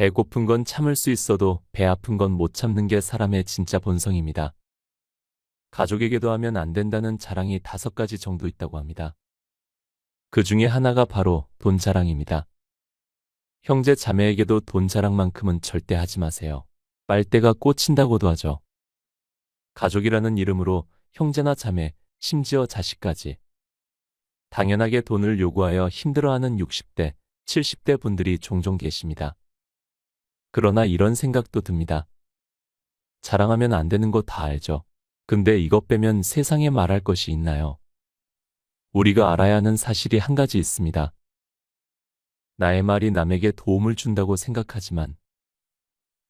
배고픈 건 참을 수 있어도 배 아픈 건 못 참는 게 사람의 진짜 본성입니다. 가족에게도 하면 안 된다는 자랑이 5가지 정도 있다고 합니다. 그 중에 하나가 바로 돈 자랑입니다. 형제 자매에게도 돈 자랑만큼은 절대 하지 마세요. 빨대가 꽂힌다고도 하죠. 가족이라는 이름으로 형제나 자매, 심지어 자식까지. 당연하게 돈을 요구하여 힘들어하는 60대, 70대 분들이 종종 계십니다. 그러나 이런 생각도 듭니다. 자랑하면 안 되는 거 다 알죠. 근데 이것 빼면 세상에 말할 것이 있나요? 우리가 알아야 하는 사실이 한 가지 있습니다. 나의 말이 남에게 도움을 준다고 생각하지만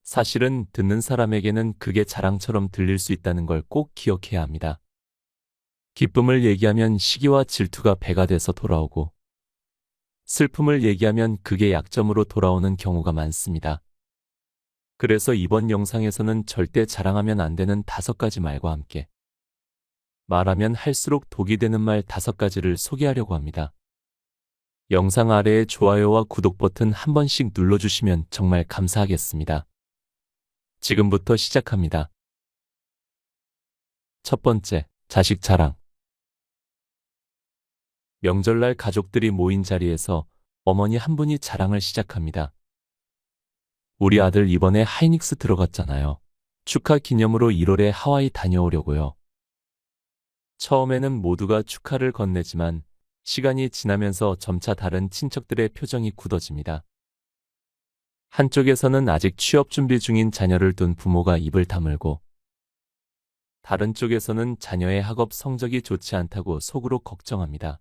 사실은 듣는 사람에게는 그게 자랑처럼 들릴 수 있다는 걸 꼭 기억해야 합니다. 기쁨을 얘기하면 시기와 질투가 배가 돼서 돌아오고 슬픔을 얘기하면 그게 약점으로 돌아오는 경우가 많습니다. 그래서 이번 영상에서는 절대 자랑하면 안 되는 5가지 말과 함께 말하면 할수록 독이 되는 말 5가지를 소개하려고 합니다. 영상 아래에 좋아요와 구독 버튼 한 번씩 눌러주시면 정말 감사하겠습니다. 지금부터 시작합니다. 첫 번째, 자식 자랑. 명절날 가족들이 모인 자리에서 어머니 한 분이 자랑을 시작합니다. 우리 아들 이번에 하이닉스 들어갔잖아요. 축하 기념으로 1월에 하와이 다녀오려고요. 처음에는 모두가 축하를 건네지만 시간이 지나면서 점차 다른 친척들의 표정이 굳어집니다. 한쪽에서는 아직 취업 준비 중인 자녀를 둔 부모가 입을 다물고 다른 쪽에서는 자녀의 학업 성적이 좋지 않다고 속으로 걱정합니다.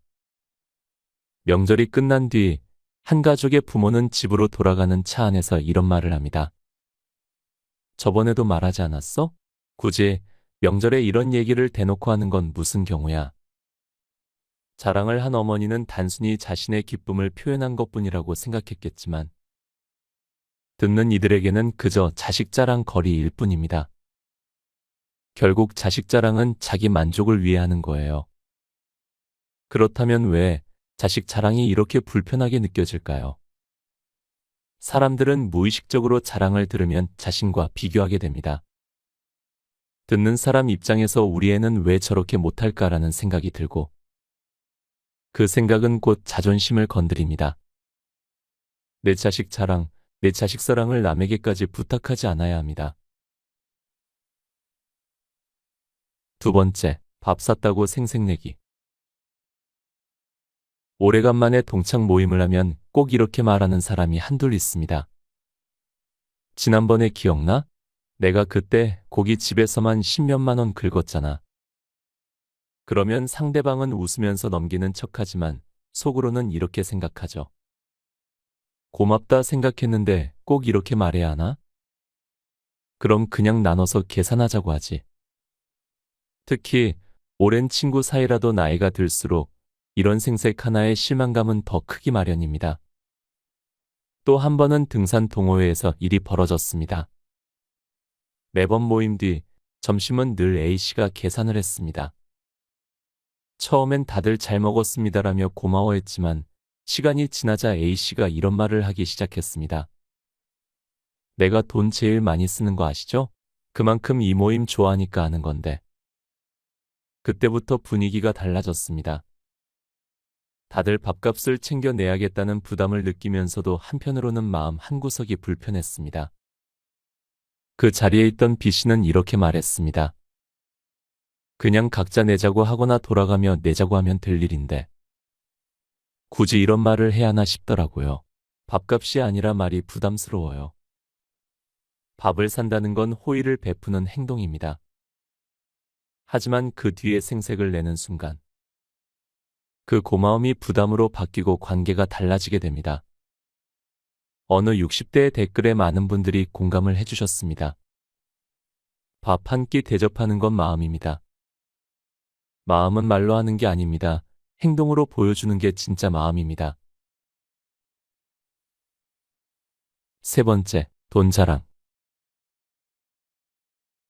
명절이 끝난 뒤 한 가족의 부모는 집으로 돌아가는 차 안에서 이런 말을 합니다. 저번에도 말하지 않았어? 굳이 명절에 이런 얘기를 대놓고 하는 건 무슨 경우야? 자랑을 한 어머니는 단순히 자신의 기쁨을 표현한 것뿐이라고 생각했겠지만 듣는 이들에게는 그저 자식 자랑 거리일 뿐입니다. 결국 자식 자랑은 자기 만족을 위해 하는 거예요. 그렇다면 왜 자식 자랑이 이렇게 불편하게 느껴질까요? 사람들은 무의식적으로 자랑을 들으면 자신과 비교하게 됩니다. 듣는 사람 입장에서 우리 애는 왜 저렇게 못할까라는 생각이 들고 그 생각은 곧 자존심을 건드립니다. 내 자식 자랑, 내 자식 사랑을 남에게까지 부탁하지 않아야 합니다. 두 번째, 밥 샀다고 생색내기. 오래간만에 동창 모임을 하면 꼭 이렇게 말하는 사람이 한둘 있습니다. 지난번에 기억나? 내가 그때 고기 집에서만 10몇만 원 긁었잖아. 그러면 상대방은 웃으면서 넘기는 척하지만 속으로는 이렇게 생각하죠. 고맙다 생각했는데 꼭 이렇게 말해야 하나? 그럼 그냥 나눠서 계산하자고 하지. 특히 오랜 친구 사이라도 나이가 들수록 이런 생색 하나의 실망감은 더 크기 마련입니다. 또 한 번은 등산 동호회에서 일이 벌어졌습니다. 매번 모임 뒤 점심은 늘 A씨가 계산을 했습니다. 처음엔 다들 잘 먹었습니다라며 고마워했지만 시간이 지나자 A씨가 이런 말을 하기 시작했습니다. 내가 돈 제일 많이 쓰는 거 아시죠? 그만큼 이 모임 좋아하니까 하는 건데. 그때부터 분위기가 달라졌습니다. 다들 밥값을 챙겨내야겠다는 부담을 느끼면서도 한편으로는 마음 한구석이 불편했습니다. 그 자리에 있던 B씨는 이렇게 말했습니다. 그냥 각자 내자고 하거나 돌아가며 내자고 하면 될 일인데 굳이 이런 말을 해야 하나 싶더라고요. 밥값이 아니라 말이 부담스러워요. 밥을 산다는 건 호의를 베푸는 행동입니다. 하지만 그 뒤에 생색을 내는 순간 그 고마움이 부담으로 바뀌고 관계가 달라지게 됩니다. 어느 60대의 댓글에 많은 분들이 공감을 해주셨습니다. 밥 한 끼 대접하는 건 마음입니다. 마음은 말로 하는 게 아닙니다. 행동으로 보여주는 게 진짜 마음입니다. 세 번째, 돈 자랑.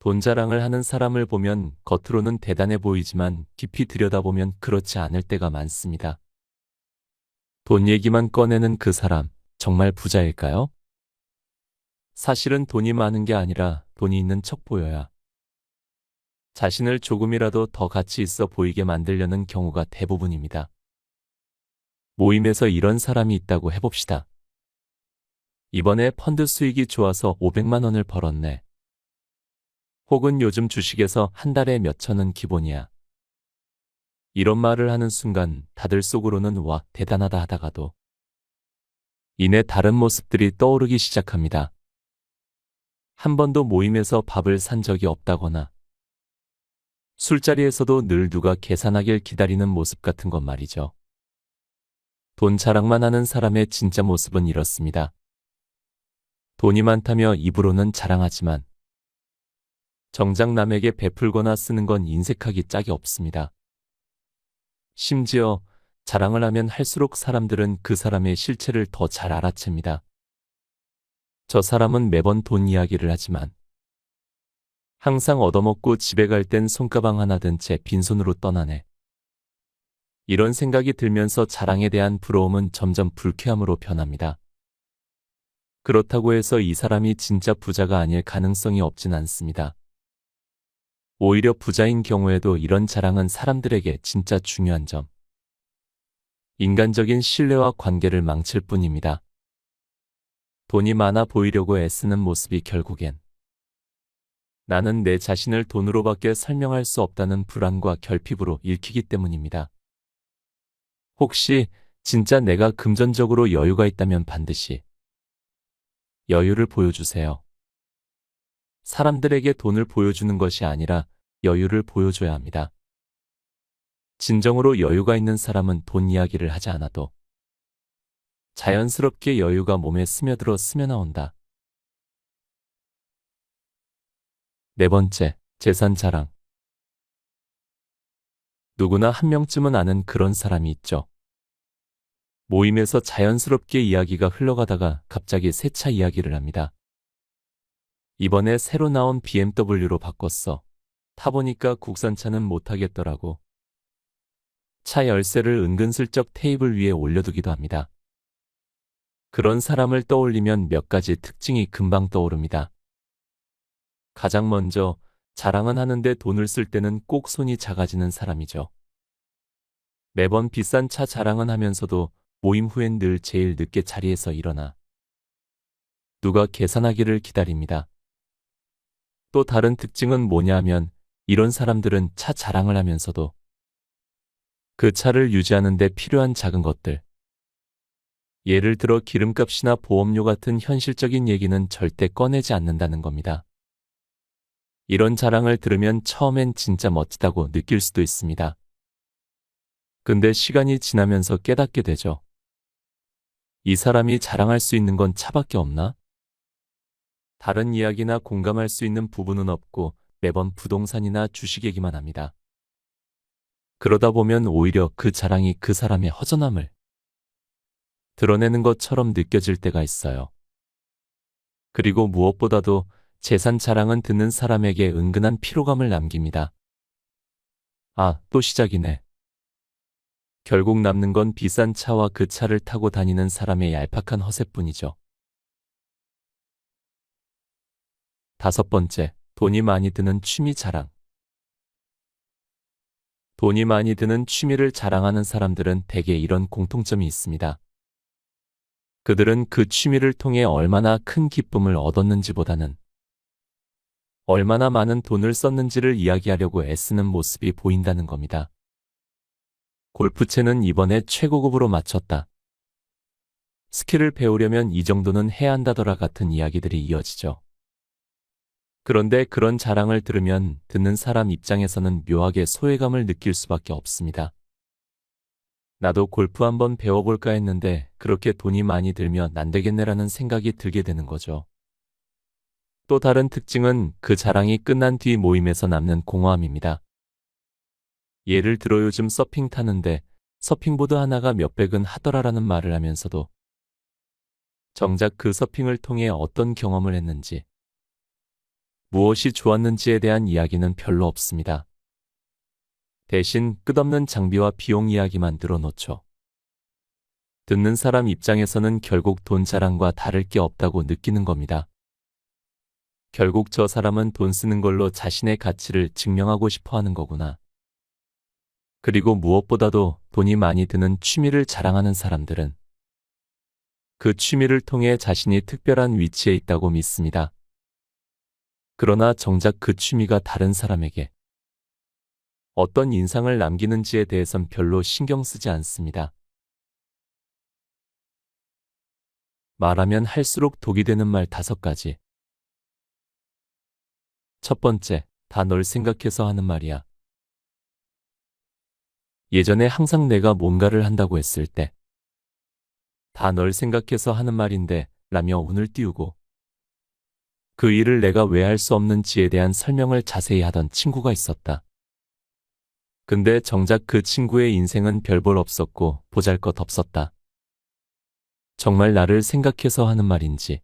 돈 자랑을 하는 사람을 보면 겉으로는 대단해 보이지만 깊이 들여다보면 그렇지 않을 때가 많습니다. 돈 얘기만 꺼내는 그 사람, 정말 부자일까요? 사실은 돈이 많은 게 아니라 돈이 있는 척 보여야 자신을 조금이라도 더 가치 있어 보이게 만들려는 경우가 대부분입니다. 모임에서 이런 사람이 있다고 해봅시다. 이번에 펀드 수익이 좋아서 500만 원을 벌었네. 혹은 요즘 주식에서 한 달에 몇 천은 기본이야. 이런 말을 하는 순간 다들 속으로는 와, 대단하다 하다가도 이내 다른 모습들이 떠오르기 시작합니다. 한 번도 모임에서 밥을 산 적이 없다거나 술자리에서도 늘 누가 계산하길 기다리는 모습 같은 것 말이죠. 돈 자랑만 하는 사람의 진짜 모습은 이렇습니다. 돈이 많다며 입으로는 자랑하지만 정작 남에게 베풀거나 쓰는 건 인색하기 짝이 없습니다. 심지어 자랑을 하면 할수록 사람들은 그 사람의 실체를 더 잘 알아챕니다. 저 사람은 매번 돈 이야기를 하지만 항상 얻어먹고 집에 갈 땐 손가방 하나 든 채 빈손으로 떠나네. 이런 생각이 들면서 자랑에 대한 부러움은 점점 불쾌함으로 변합니다. 그렇다고 해서 이 사람이 진짜 부자가 아닐 가능성이 없진 않습니다. 오히려 부자인 경우에도 이런 자랑은 사람들에게 진짜 중요한 점. 인간적인 신뢰와 관계를 망칠 뿐입니다. 돈이 많아 보이려고 애쓰는 모습이 결국엔 나는 내 자신을 돈으로밖에 설명할 수 없다는 불안과 결핍으로 읽히기 때문입니다. 혹시 진짜 내가 금전적으로 여유가 있다면 반드시 여유를 보여주세요. 사람들에게 돈을 보여주는 것이 아니라 여유를 보여줘야 합니다. 진정으로 여유가 있는 사람은 돈 이야기를 하지 않아도 자연스럽게 여유가 몸에 스며들어 스며나온다. 네 번째, 재산 자랑. 누구나 한 명쯤은 아는 그런 사람이 있죠. 모임에서 자연스럽게 이야기가 흘러가다가 갑자기 새 차 이야기를 합니다. 이번에 새로 나온 BMW로 바꿨어. 타보니까 국산차는 못하겠더라고. 차 열쇠를 은근슬쩍 테이블 위에 올려두기도 합니다. 그런 사람을 떠올리면 몇 가지 특징이 금방 떠오릅니다. 가장 먼저 자랑은 하는데 돈을 쓸 때는 꼭 손이 작아지는 사람이죠. 매번 비싼 차 자랑은 하면서도 모임 후엔 늘 제일 늦게 자리에서 일어나 누가 계산하기를 기다립니다. 또 다른 특징은 뭐냐 하면 이런 사람들은 차 자랑을 하면서도 그 차를 유지하는 데 필요한 작은 것들, 예를 들어 기름값이나 보험료 같은 현실적인 얘기는 절대 꺼내지 않는다는 겁니다. 이런 자랑을 들으면 처음엔 진짜 멋지다고 느낄 수도 있습니다. 근데 시간이 지나면서 깨닫게 되죠. 이 사람이 자랑할 수 있는 건 차밖에 없나? 다른 이야기나 공감할 수 있는 부분은 없고 매번 부동산이나 주식 얘기만 합니다. 그러다 보면 오히려 그 자랑이 그 사람의 허전함을 드러내는 것처럼 느껴질 때가 있어요. 그리고 무엇보다도 재산 자랑은 듣는 사람에게 은근한 피로감을 남깁니다. 아, 또 시작이네. 결국 남는 건 비싼 차와 그 차를 타고 다니는 사람의 얄팍한 허세뿐이죠. 다섯 번째, 돈이 많이 드는 취미 자랑. 돈이 많이 드는 취미를 자랑하는 사람들은 대개 이런 공통점이 있습니다. 그들은 그 취미를 통해 얼마나 큰 기쁨을 얻었는지보다는 얼마나 많은 돈을 썼는지를 이야기하려고 애쓰는 모습이 보인다는 겁니다. 골프채는 이번에 최고급으로 맞췄다. 스킬을 배우려면 이 정도는 해야 한다더라 같은 이야기들이 이어지죠. 그런데 그런 자랑을 들으면 듣는 사람 입장에서는 묘하게 소외감을 느낄 수밖에 없습니다. 나도 골프 한번 배워볼까 했는데 그렇게 돈이 많이 들면 안 되겠네라는 생각이 들게 되는 거죠. 또 다른 특징은 그 자랑이 끝난 뒤 모임에서 남는 공허함입니다. 예를 들어 요즘 서핑 타는데 서핑보드 하나가 몇백은 하더라라는 말을 하면서도 정작 그 서핑을 통해 어떤 경험을 했는지, 무엇이 좋았는지에 대한 이야기는 별로 없습니다. 대신 끝없는 장비와 비용 이야기만 늘어놓죠. 듣는 사람 입장에서는 결국 돈 자랑과 다를 게 없다고 느끼는 겁니다. 결국 저 사람은 돈 쓰는 걸로 자신의 가치를 증명하고 싶어 하는 거구나. 그리고 무엇보다도 돈이 많이 드는 취미를 자랑하는 사람들은 그 취미를 통해 자신이 특별한 위치에 있다고 믿습니다. 그러나 정작 그 취미가 다른 사람에게 어떤 인상을 남기는지에 대해선 별로 신경 쓰지 않습니다. 말하면 할수록 독이 되는 말 5가지. 첫 번째, 다 널 생각해서 하는 말이야. 예전에 항상 내가 뭔가를 한다고 했을 때 다 널 생각해서 하는 말인데 라며 운을 띄우고 그 일을 내가 왜 할 수 없는지에 대한 설명을 자세히 하던 친구가 있었다. 근데 정작 그 친구의 인생은 별 볼 없었고 보잘것 없었다. 정말 나를 생각해서 하는 말인지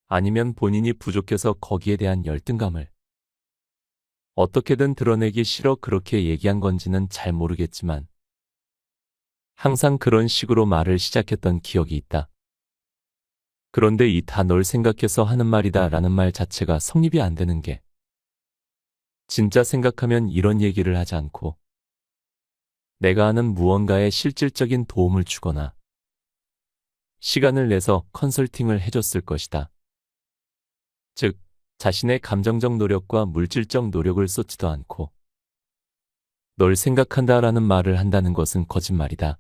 아니면 본인이 부족해서 거기에 대한 열등감을 어떻게든 드러내기 싫어 그렇게 얘기한 건지는 잘 모르겠지만 항상 그런 식으로 말을 시작했던 기억이 있다. 그런데 이 다 널 생각해서 하는 말이다 라는 말 자체가 성립이 안 되는 게 진짜 생각하면 이런 얘기를 하지 않고 내가 하는 무언가에 실질적인 도움을 주거나 시간을 내서 컨설팅을 해줬을 것이다. 즉, 자신의 감정적 노력과 물질적 노력을 쏟지도 않고 널 생각한다라는 말을 한다는 것은 거짓말이다.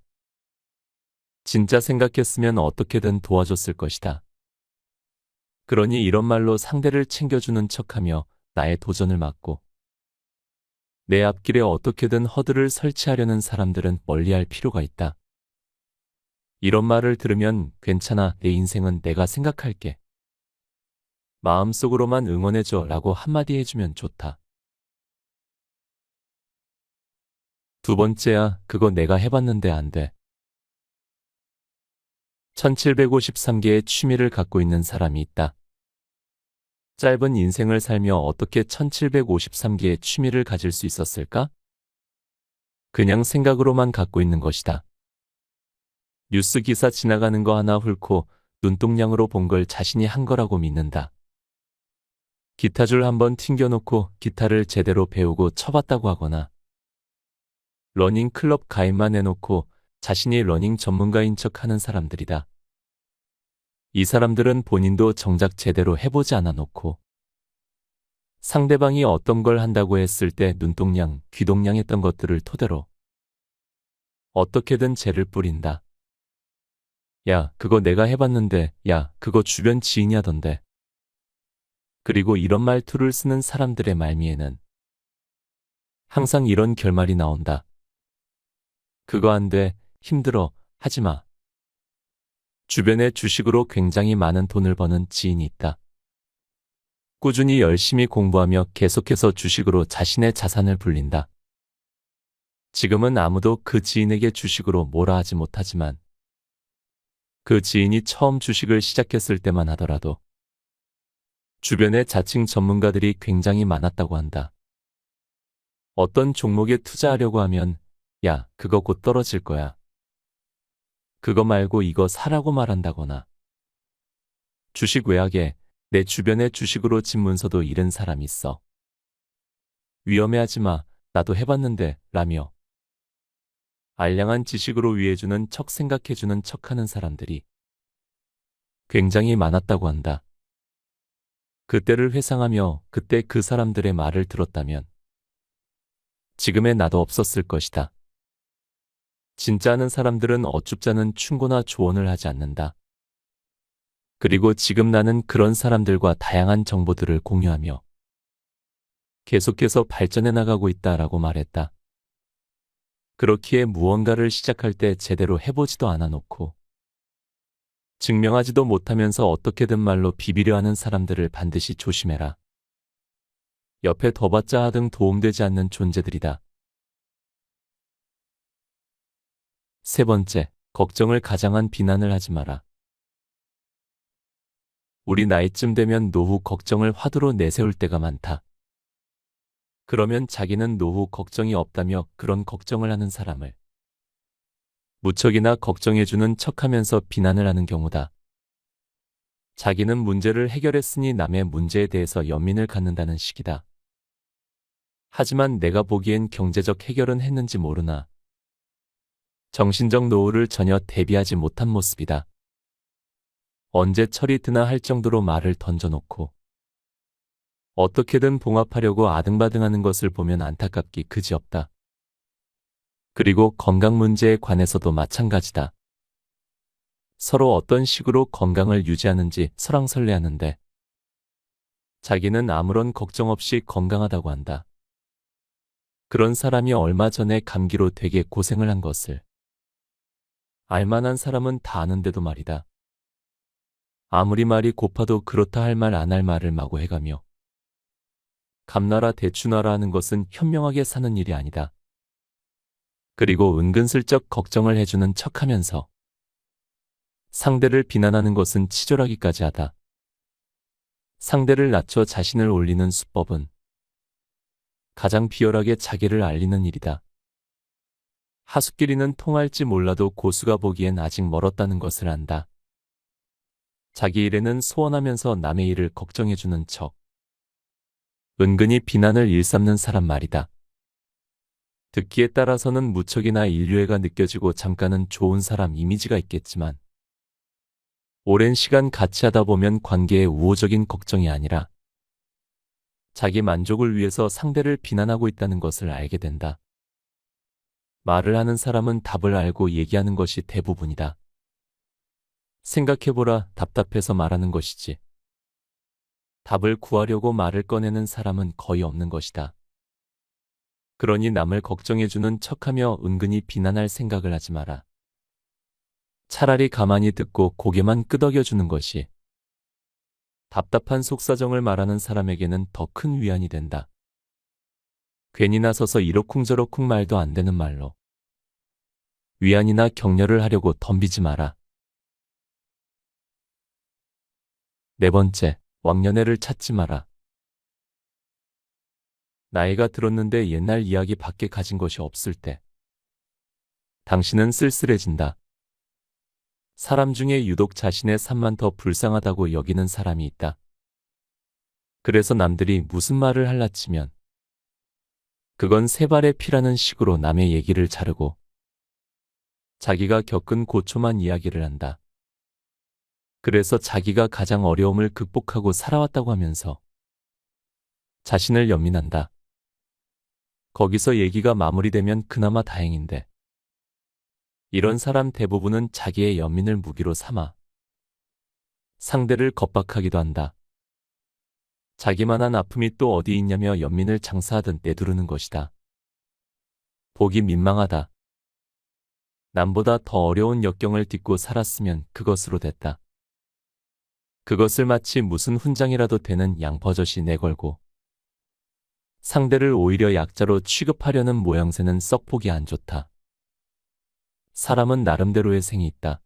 진짜 생각했으면 어떻게든 도와줬을 것이다. 그러니 이런 말로 상대를 챙겨주는 척하며 나의 도전을 막고 내 앞길에 어떻게든 허들을 설치하려는 사람들은 멀리할 필요가 있다. 이런 말을 들으면 괜찮아, 내 인생은 내가 생각할게. 마음속으로만 응원해줘 라고 한마디 해주면 좋다. 두 번째야, 그거 내가 해봤는데 안 돼. 1753개의 취미를 갖고 있는 사람이 있다. 짧은 인생을 살며 어떻게 1753개의 취미를 가질 수 있었을까? 그냥 생각으로만 갖고 있는 것이다. 뉴스 기사 지나가는 거 하나 훑고 눈동냥으로 본 걸 자신이 한 거라고 믿는다. 기타줄 한번 튕겨놓고 기타를 제대로 배우고 쳐봤다고 하거나 러닝 클럽 가입만 해놓고 자신이 러닝 전문가인 척 하는 사람들이다. 이 사람들은 본인도 정작 제대로 해보지 않아 놓고 상대방이 어떤 걸 한다고 했을 때 눈동냥, 귀동냥했던 것들을 토대로 어떻게든 재를 뿌린다. 야, 그거 내가 해봤는데, 야, 그거 주변 지인이 하던데. 그리고 이런 말투를 쓰는 사람들의 말미에는 항상 이런 결말이 나온다. 그거 안 돼, 힘들어, 하지 마. 주변에 주식으로 굉장히 많은 돈을 버는 지인이 있다. 꾸준히 열심히 공부하며 계속해서 주식으로 자신의 자산을 불린다. 지금은 아무도 그 지인에게 주식으로 뭐라 하지 못하지만 그 지인이 처음 주식을 시작했을 때만 하더라도 주변에 자칭 전문가들이 굉장히 많았다고 한다. 어떤 종목에 투자하려고 하면 야, 그거 곧 떨어질 거야. 그거 말고 이거 사라고 말한다거나 주식 외학에 내 주변에 주식으로 진 문서도 잃은 사람이 있어. 위험해하지 마, 나도 해봤는데 라며 알량한 지식으로 위해주는 척 생각해주는 척하는 사람들이 굉장히 많았다고 한다. 그때를 회상하며 그때 그 사람들의 말을 들었다면 지금의 나도 없었을 것이다. 진짜 아는 사람들은 어쭙잖은 충고나 조언을 하지 않는다. 그리고 지금 나는 그런 사람들과 다양한 정보들을 공유하며 계속해서 발전해 나가고 있다라고 말했다. 그렇기에 무언가를 시작할 때 제대로 해보지도 않아 놓고 증명하지도 못하면서 어떻게든 말로 비비려 하는 사람들을 반드시 조심해라. 옆에 둬봤자 하등 도움되지 않는 존재들이다. 세 번째, 걱정을 가장한 비난을 하지 마라. 우리 나이쯤 되면 노후 걱정을 화두로 내세울 때가 많다. 그러면 자기는 노후 걱정이 없다며 그런 걱정을 하는 사람을 무척이나 걱정해주는 척하면서 비난을 하는 경우다. 자기는 문제를 해결했으니 남의 문제에 대해서 연민을 갖는다는 식이다. 하지만 내가 보기엔 경제적 해결은 했는지 모르나 정신적 노후를 전혀 대비하지 못한 모습이다. 언제 철이 드나 할 정도로 말을 던져놓고 어떻게든 봉합하려고 아등바등하는 것을 보면 안타깝기 그지없다. 그리고 건강 문제에 관해서도 마찬가지다. 서로 어떤 식으로 건강을 유지하는지 설왕설래하는데 자기는 아무런 걱정 없이 건강하다고 한다. 그런 사람이 얼마 전에 감기로 되게 고생을 한 것을 알만한 사람은 다 아는데도 말이다. 아무리 말이 고파도 그렇다 할 말 안 할 말을 마구 해가며 감나라 대추나라 하는 것은 현명하게 사는 일이 아니다. 그리고 은근슬쩍 걱정을 해주는 척하면서 상대를 비난하는 것은 치졸하기까지 하다. 상대를 낮춰 자신을 올리는 수법은 가장 비열하게 자기를 알리는 일이다. 하숙끼리는 통할지 몰라도 고수가 보기엔 아직 멀었다는 것을 안다. 자기 일에는 소원하면서 남의 일을 걱정해주는 척. 은근히 비난을 일삼는 사람 말이다. 듣기에 따라서는 무척이나 인류애가 느껴지고 잠깐은 좋은 사람 이미지가 있겠지만 오랜 시간 같이 하다 보면 관계의 우호적인 걱정이 아니라 자기 만족을 위해서 상대를 비난하고 있다는 것을 알게 된다. 말을 하는 사람은 답을 알고 얘기하는 것이 대부분이다. 생각해보라, 답답해서 말하는 것이지. 답을 구하려고 말을 꺼내는 사람은 거의 없는 것이다. 그러니 남을 걱정해주는 척하며 은근히 비난할 생각을 하지 마라. 차라리 가만히 듣고 고개만 끄덕여주는 것이 답답한 속사정을 말하는 사람에게는 더 큰 위안이 된다. 괜히 나서서 이러쿵저러쿵 말도 안 되는 말로 위안이나 격려를 하려고 덤비지 마라. 네 번째, 왕년애를 찾지 마라. 나이가 들었는데 옛날 이야기 밖에 가진 것이 없을 때 당신은 쓸쓸해진다. 사람 중에 유독 자신의 삶만 더 불쌍하다고 여기는 사람이 있다. 그래서 남들이 무슨 말을 할라치면 그건 세 발의 피라는 식으로 남의 얘기를 자르고 자기가 겪은 고초만 이야기를 한다. 그래서 자기가 가장 어려움을 극복하고 살아왔다고 하면서 자신을 연민한다. 거기서 얘기가 마무리되면 그나마 다행인데 이런 사람 대부분은 자기의 연민을 무기로 삼아 상대를 겁박하기도 한다. 자기만한 아픔이 또 어디 있냐며 연민을 장사하듯 내두르는 것이다. 보기 민망하다. 남보다 더 어려운 역경을 딛고 살았으면 그것으로 됐다. 그것을 마치 무슨 훈장이라도 되는 양버젓이 내걸고 상대를 오히려 약자로 취급하려는 모양새는 썩 보기 안 좋다. 사람은 나름대로의 생이 있다.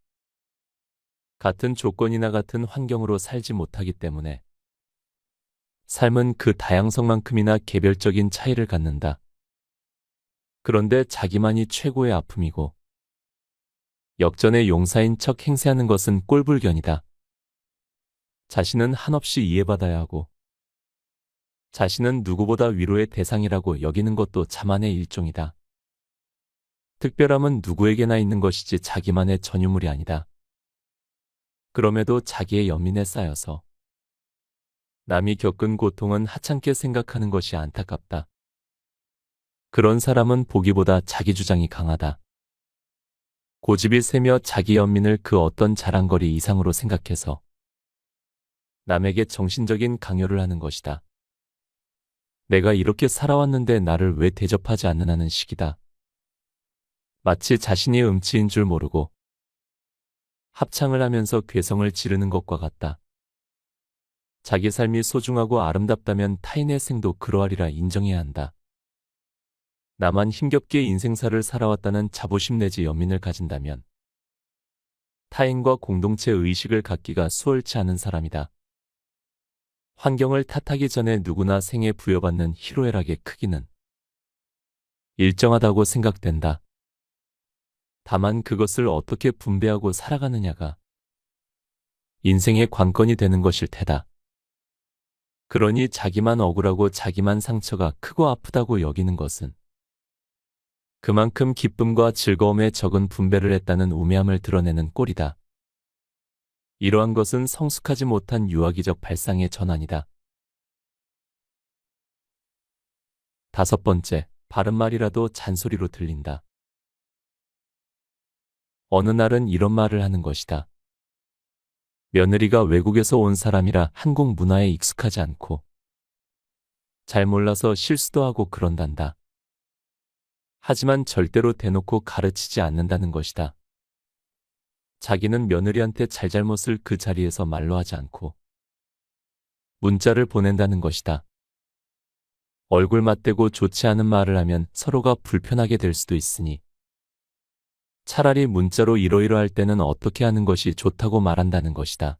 같은 조건이나 같은 환경으로 살지 못하기 때문에 삶은 그 다양성만큼이나 개별적인 차이를 갖는다. 그런데 자기만이 최고의 아픔이고 역전의 용사인 척 행세하는 것은 꼴불견이다. 자신은 한없이 이해받아야 하고 자신은 누구보다 위로의 대상이라고 여기는 것도 자만의 일종이다. 특별함은 누구에게나 있는 것이지 자기만의 전유물이 아니다. 그럼에도 자기의 연민에 쌓여서 남이 겪은 고통은 하찮게 생각하는 것이 안타깝다. 그런 사람은 보기보다 자기 주장이 강하다. 고집이 세며 자기 연민을 그 어떤 자랑거리 이상으로 생각해서 남에게 정신적인 강요를 하는 것이다. 내가 이렇게 살아왔는데 나를 왜 대접하지 않느냐는 식이다. 마치 자신이 음치인 줄 모르고 합창을 하면서 괴성을 지르는 것과 같다. 자기 삶이 소중하고 아름답다면 타인의 생도 그러하리라 인정해야 한다. 나만 힘겹게 인생사를 살아왔다는 자부심 내지 연민을 가진다면 타인과 공동체 의식을 갖기가 수월치 않은 사람이다. 환경을 탓하기 전에 누구나 생에 부여받는 희로애락의 크기는 일정하다고 생각된다. 다만 그것을 어떻게 분배하고 살아가느냐가 인생의 관건이 되는 것일 테다. 그러니 자기만 억울하고 자기만 상처가 크고 아프다고 여기는 것은 그만큼 기쁨과 즐거움에 적은 분배를 했다는 우매함을 드러내는 꼴이다. 이러한 것은 성숙하지 못한 유아기적 발상의 전환이다. 5번째, 바른 말이라도 잔소리로 들린다. 어느 날은 이런 말을 하는 것이다. 며느리가 외국에서 온 사람이라 한국 문화에 익숙하지 않고 잘 몰라서 실수도 하고 그런단다. 하지만 절대로 대놓고 가르치지 않는다는 것이다. 자기는 며느리한테 잘잘못을 그 자리에서 말로 하지 않고 문자를 보낸다는 것이다. 얼굴 맞대고 좋지 않은 말을 하면 서로가 불편하게 될 수도 있으니 차라리 문자로 이러이러할 때는 어떻게 하는 것이 좋다고 말한다는 것이다.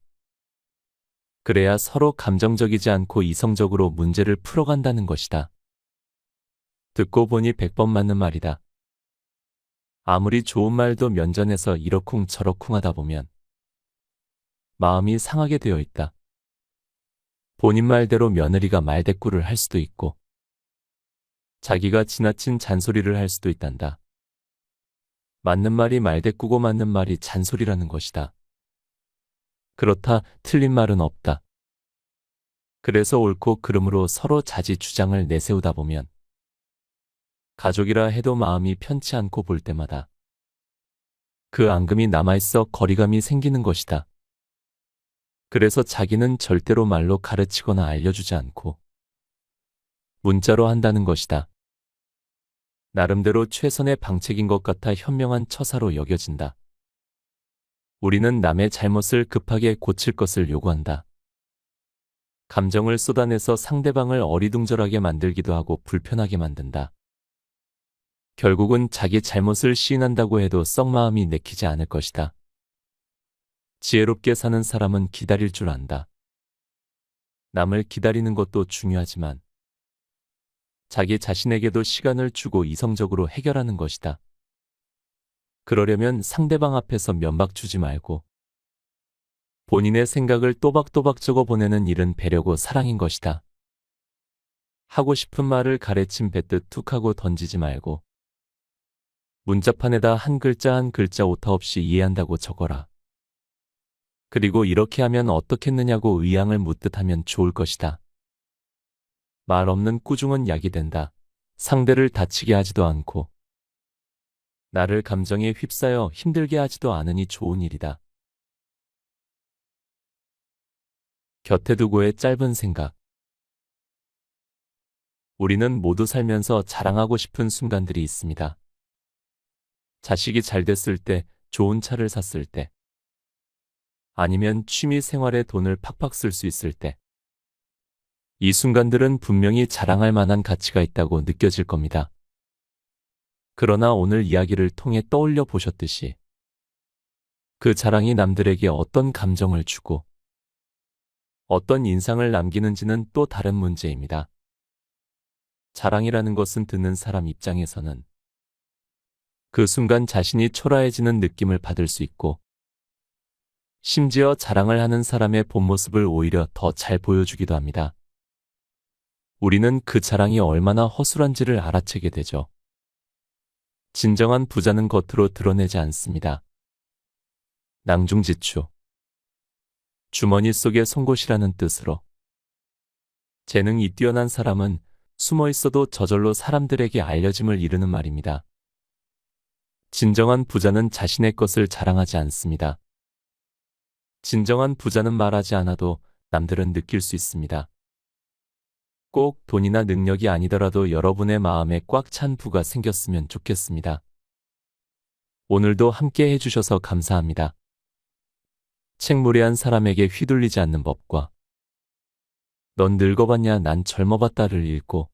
그래야 서로 감정적이지 않고 이성적으로 문제를 풀어간다는 것이다. 듣고 보니 100번 맞는 말이다. 아무리 좋은 말도 면전에서 이러쿵저러쿵 하다 보면 마음이 상하게 되어 있다. 본인 말대로 며느리가 말대꾸를 할 수도 있고 자기가 지나친 잔소리를 할 수도 있단다. 맞는 말이 말대꾸고 맞는 말이 잔소리라는 것이다. 그렇다 틀린 말은 없다. 그래서 옳고 그름으로 서로 자지 주장을 내세우다 보면 가족이라 해도 마음이 편치 않고 볼 때마다 그 앙금이 남아있어 거리감이 생기는 것이다. 그래서 자기는 절대로 말로 가르치거나 알려주지 않고 문자로 한다는 것이다. 나름대로 최선의 방책인 것 같아 현명한 처사로 여겨진다. 우리는 남의 잘못을 급하게 고칠 것을 요구한다. 감정을 쏟아내서 상대방을 어리둥절하게 만들기도 하고 불편하게 만든다. 결국은 자기 잘못을 시인한다고 해도 썩 마음이 내키지 않을 것이다. 지혜롭게 사는 사람은 기다릴 줄 안다. 남을 기다리는 것도 중요하지만 자기 자신에게도 시간을 주고 이성적으로 해결하는 것이다. 그러려면 상대방 앞에서 면박 주지 말고 본인의 생각을 또박또박 적어 보내는 일은 배려고 사랑인 것이다. 하고 싶은 말을 가래침 뱉듯 툭 하고 던지지 말고 문자판에다 한 글자 한 글자 오타 없이 이해한다고 적어라. 그리고 이렇게 하면 어떻겠느냐고 의향을 묻듯 하면 좋을 것이다. 말 없는 꾸중은 약이 된다. 상대를 다치게 하지도 않고 나를 감정에 휩싸여 힘들게 하지도 않으니 좋은 일이다. 곁에 두고의 짧은 생각. 우리는 모두 살면서 자랑하고 싶은 순간들이 있습니다. 자식이 잘 됐을 때, 좋은 차를 샀을 때, 아니면 취미 생활에 돈을 팍팍 쓸 수 있을 때. 이 순간들은 분명히 자랑할 만한 가치가 있다고 느껴질 겁니다. 그러나 오늘 이야기를 통해 떠올려 보셨듯이 그 자랑이 남들에게 어떤 감정을 주고 어떤 인상을 남기는지는 또 다른 문제입니다. 자랑이라는 것은 듣는 사람 입장에서는 그 순간 자신이 초라해지는 느낌을 받을 수 있고 심지어 자랑을 하는 사람의 본 모습을 오히려 더 잘 보여주기도 합니다. 우리는 그 자랑이 얼마나 허술한지를 알아채게 되죠. 진정한 부자는 겉으로 드러내지 않습니다. 낭중지추. 주머니 속의 송곳이라는 뜻으로. 재능이 뛰어난 사람은 숨어 있어도 저절로 사람들에게 알려짐을 이루는 말입니다. 진정한 부자는 자신의 것을 자랑하지 않습니다. 진정한 부자는 말하지 않아도 남들은 느낄 수 있습니다. 꼭 돈이나 능력이 아니더라도 여러분의 마음에 꽉 찬 부가 생겼으면 좋겠습니다. 오늘도 함께 해주셔서 감사합니다. 책무리한 사람에게 휘둘리지 않는 법과 넌 늙어봤냐 난 젊어봤다를 읽고